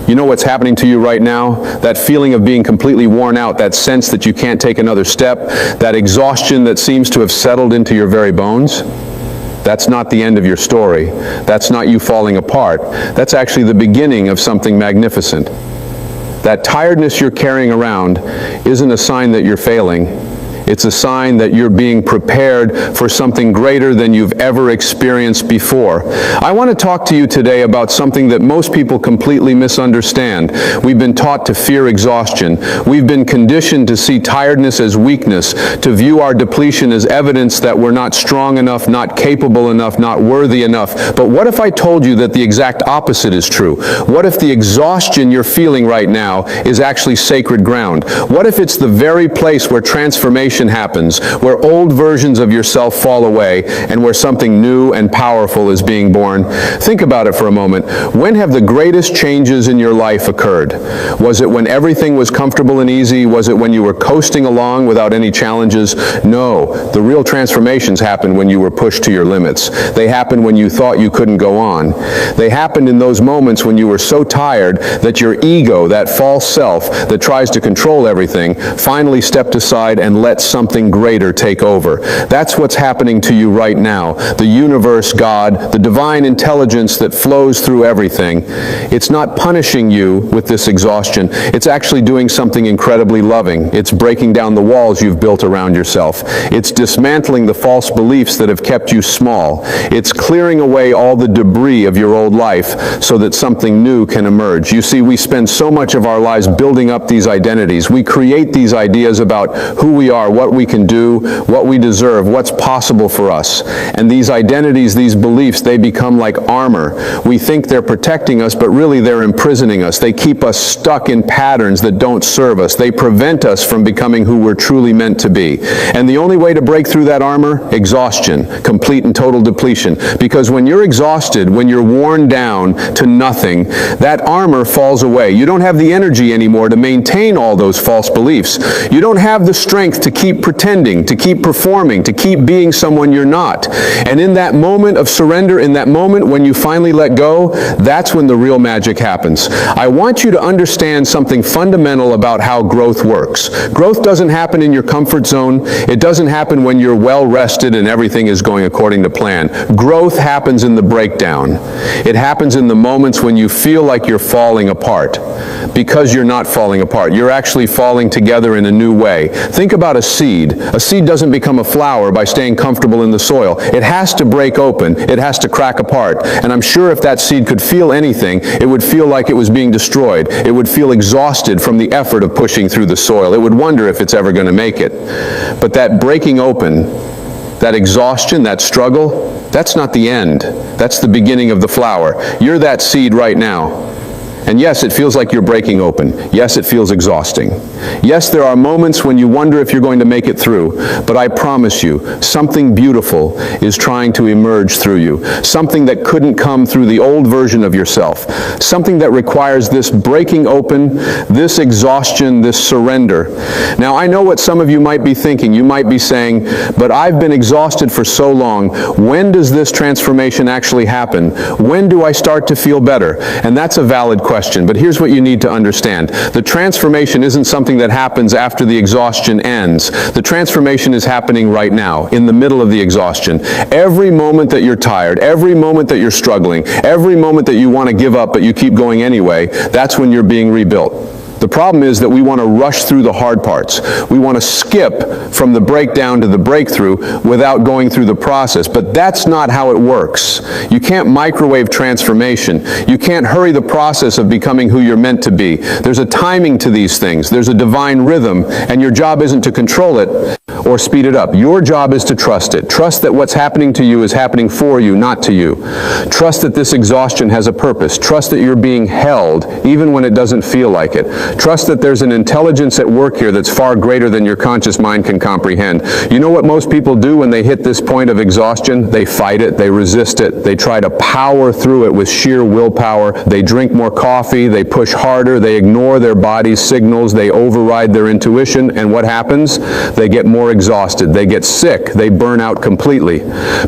You know what's happening to you right now? That feeling of being completely worn out, that sense that you can't take another step, that exhaustion that seems to have settled into your very bones? That's not the end of your story. That's not you falling apart. That's actually the beginning of something magnificent. That tiredness you're carrying around isn't a sign that you're failing. It's a sign that you're being prepared for something greater than you've ever experienced before. I want to talk to you today about something that most people completely misunderstand. We've been taught to fear exhaustion. We've been conditioned to see tiredness as weakness, to view our depletion as evidence that we're not strong enough, not capable enough, not worthy enough. But what if I told you that the exact opposite is true? What if the exhaustion you're feeling right now is actually sacred ground? What if it's the very place where transformation happens, where old versions of yourself fall away, and where something new and powerful is being born? Think about it for a moment. When have the greatest changes in your life occurred? Was it when everything was comfortable and easy? Was it when you were coasting along without any challenges? No. The real transformations happened when you were pushed to your limits. They happened when you thought you couldn't go on. They happened in those moments when you were so tired that your ego, that false self that tries to control everything, finally stepped aside and let something greater take over. That's what's happening to you right now. The universe, God, the divine intelligence that flows through everything. It's not punishing you with this exhaustion. It's actually doing something incredibly loving. It's breaking down the walls you've built around yourself. It's dismantling the false beliefs that have kept you small. It's clearing away all the debris of your old life so that something new can emerge. You see, we spend so much of our lives building up these identities. We create these ideas about who we are, what we can do, what we deserve, what's possible for us. And these identities, these beliefs, they become like armor. We think they're protecting us, but really they're imprisoning us. They keep us stuck in patterns that don't serve us. They prevent us from becoming who we're truly meant to be. And the only way to break through that armor? Exhaustion, complete and total depletion. Because when you're exhausted, when you're worn down to nothing, that armor falls away. You don't have the energy anymore to maintain all those false beliefs. You don't have the strength to keep pretending, to keep performing, to keep being someone you're not. And in that moment of surrender, in that moment when you finally let go, that's when the real magic happens. I want you to understand something fundamental about how growth works. Growth doesn't happen in your comfort zone. It doesn't happen when you're well rested and everything is going according to plan. Growth happens in the breakdown. It happens in the moments when you feel like you're falling apart. Because you're not falling apart. You're actually falling together in a new way. Think about a seed. A seed doesn't become a flower by staying comfortable in the soil. It has to break open. It has to crack apart. And I'm sure if that seed could feel anything, it would feel like it was being destroyed. It would feel exhausted from the effort of pushing through the soil. It would wonder if it's ever going to make it. But that breaking open, that exhaustion, that struggle, that's not the end. That's the beginning of the flower. You're that seed right now. And yes, it feels like you're breaking open. Yes, it feels exhausting. Yes, there are moments when you wonder if you're going to make it through. But I promise you, something beautiful is trying to emerge through you. Something that couldn't come through the old version of yourself. Something that requires this breaking open, this exhaustion, this surrender. Now, I know what some of you might be thinking. You might be saying, but I've been exhausted for so long. When does this transformation actually happen? When do I start to feel better? And that's a valid question. But here's what you need to understand. The transformation isn't something that happens after the exhaustion ends. The transformation is happening right now, in the middle of the exhaustion. Every moment that you're tired, every moment that you're struggling, every moment that you want to give up but you keep going anyway, that's when you're being rebuilt. The problem is that we want to rush through the hard parts. We want to skip from the breakdown to the breakthrough without going through the process. But that's not how it works. You can't microwave transformation. You can't hurry the process of becoming who you're meant to be. There's a timing to these things. There's a divine rhythm, and your job isn't to control it or speed it up. Your job is to trust it. Trust that what's happening to you is happening for you, not to you. Trust that this exhaustion has a purpose. Trust that you're being held, even when it doesn't feel like it. Trust that there's an intelligence at work here that's far greater than your conscious mind can comprehend. You know what most people do when they hit this point of exhaustion? They fight it, they resist it, they try to power through it with sheer willpower. They drink more coffee, they push harder, they ignore their body's signals, they override their intuition, and what happens? They get more exhausted, they get sick, they burn out completely,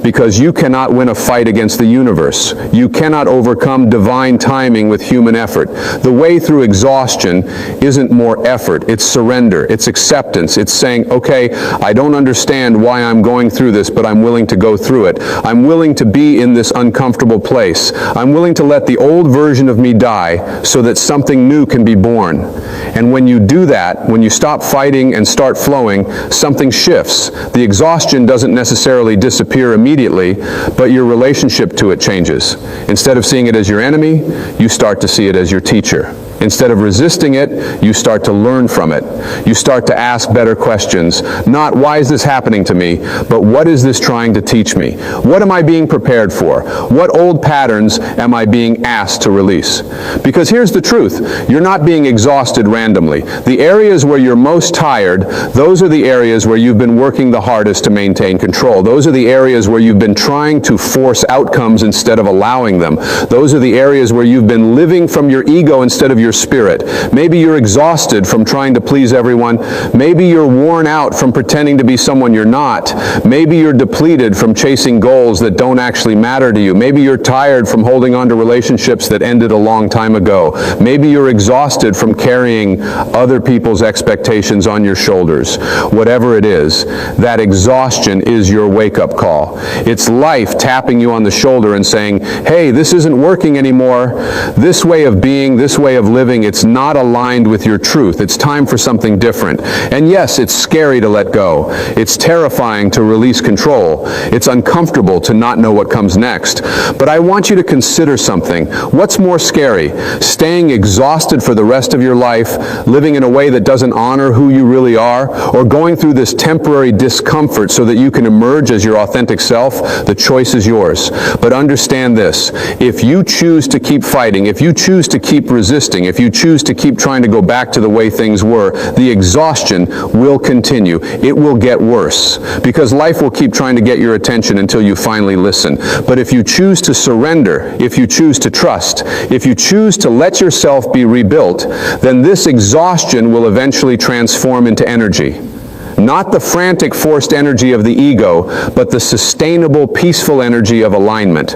because you cannot win a fight against the universe. You cannot overcome divine timing with human effort. The way through exhaustion isn't more effort, it's surrender, it's acceptance, it's saying, okay, I don't understand why I'm going through this, but I'm willing to go through it. I'm willing to be in this uncomfortable place. I'm willing to let the old version of me die so that something new can be born. And when you do that, when you stop fighting and start flowing, something shifts. The exhaustion doesn't necessarily disappear immediately, but your relationship to it changes. Instead of seeing it as your enemy, you start to see it as your teacher. Instead of resisting it, you start to learn from it. You start to ask better questions. Not, why is this happening to me, but what is this trying to teach me? What am I being prepared for? What old patterns am I being asked to release? Because here's the truth. You're not being exhausted randomly. The areas where you're most tired, those are the areas where you've been working the hardest to maintain control. Those are the areas where you've been trying to force outcomes instead of allowing them. Those are the areas where you've been living from your ego instead of your spirit. Maybe you're exhausted from trying to please everyone. Maybe you're worn out from pretending to be someone you're not. Maybe you're depleted from chasing goals that don't actually matter to you. Maybe you're tired from holding on to relationships that ended a long time ago. Maybe you're exhausted from carrying other people's expectations on your shoulders. Whatever it is, that exhaustion is your wake-up call. It's life tapping you on the shoulder and saying, hey, this isn't working anymore. This way of being, this way of living, it's not aligned with your truth. It's time for something different. And yes, it's scary to let go. It's terrifying to release control. It's uncomfortable to not know what comes next. But I want you to consider something. What's more scary? Staying exhausted for the rest of your life, living in a way that doesn't honor who you really are, or going through this temporary discomfort so that you can emerge as your authentic self? The choice is yours. But understand this. If you choose to keep fighting, if you choose to keep resisting, if you choose to keep trying to go back to the way things were, the exhaustion will continue. It will get worse, because life will keep trying to get your attention until you finally listen. But if you choose to surrender, if you choose to trust, if you choose to let yourself be rebuilt, then this exhaustion will eventually transform into energy. Not the frantic, forced energy of the ego, but the sustainable, peaceful energy of alignment.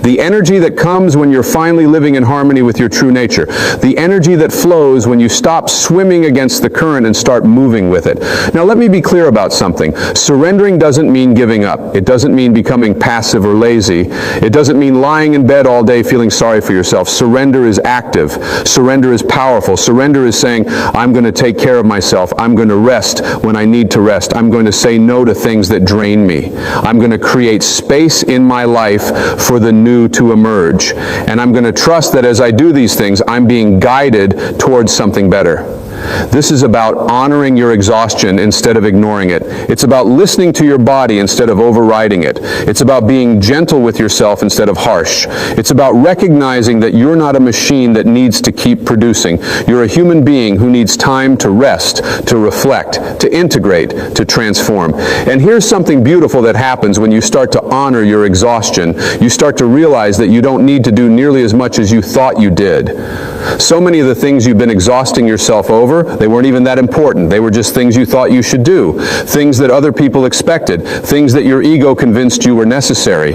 The energy that comes when you're finally living in harmony with your true nature. The energy that flows when you stop swimming against the current and start moving with it. Now let me be clear about something. Surrendering doesn't mean giving up. It doesn't mean becoming passive or lazy. It doesn't mean lying in bed all day feeling sorry for yourself. Surrender is active. Surrender is powerful. Surrender is saying, I'm going to take care of myself. I'm going to rest when I need to rest. I'm going to say no to things that drain me. I'm going to create space in my life for the new to emerge. And I'm going to trust that as I do these things, I'm being guided towards something better. This is about honoring your exhaustion instead of ignoring it. It's about listening to your body instead of overriding it. It's about being gentle with yourself instead of harsh. It's about recognizing that you're not a machine that needs to keep producing. You're a human being who needs time to rest, to reflect, to integrate, to transform. And here's something beautiful that happens when you start to honor your exhaustion. You start to realize that you don't need to do nearly as much as you thought you did. So many of the things you've been exhausting yourself over, they weren't even that important. They were just things you thought you should do, things that other people expected, things that your ego convinced you were necessary.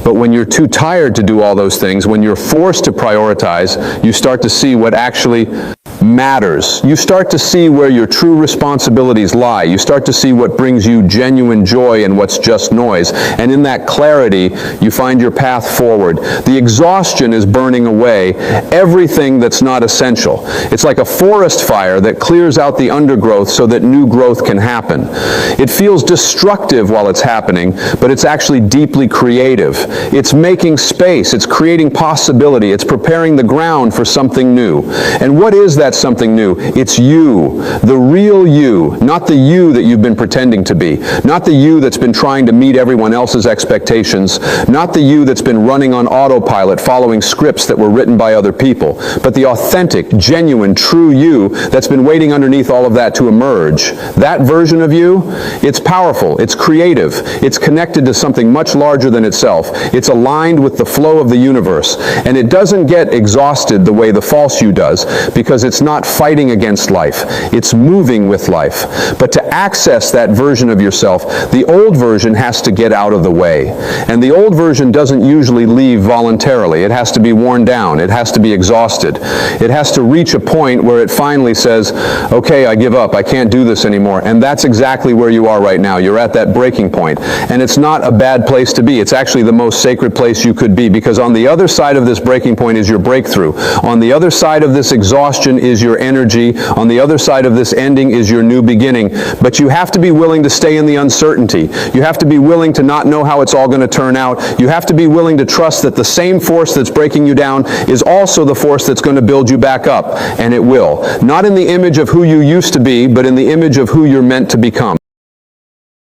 But when you're too tired to do all those things, when you're forced to prioritize, you start to see what actually matters. You start to see where your true responsibilities lie. You start to see what brings you genuine joy and what's just noise. And in that clarity, you find your path forward. The exhaustion is burning away everything that's not essential. It's like a forest fire that clears out the undergrowth so that new growth can happen. It feels destructive while it's happening, but it's actually deeply creative. It's making space. It's creating possibility. It's preparing the ground for something new. And what is that something new? It's you, the real you, not the you that you've been pretending to be, not the you that's been trying to meet everyone else's expectations, not the you that's been running on autopilot following scripts that were written by other people, but the authentic, genuine, true you that's been waiting underneath all of that to emerge. That version of you, it's powerful, it's creative, it's connected to something much larger than itself. It's aligned with the flow of the universe, and it doesn't get exhausted the way the false you does, because it's It's not fighting against life. It's moving with life. But to access that version of yourself, the old version has to get out of the way. And the old version doesn't usually leave voluntarily. It has to be worn down. It has to be exhausted. It has to reach a point where it finally says, okay, I give up. I can't do this anymore. And that's exactly where you are right now. You're at that breaking point. And it's not a bad place to be. It's actually the most sacred place you could be, because on the other side of this breaking point is your breakthrough. On the other side of this exhaustion is your energy. On the other side of this ending is your new beginning. But you have to be willing to stay in the uncertainty. You have to be willing to not know how it's all going to turn out. You have to be willing to trust that the same force that's breaking you down is also the force that's going to build you back up. And it will. Not in the image of who you used to be, but in the image of who you're meant to become.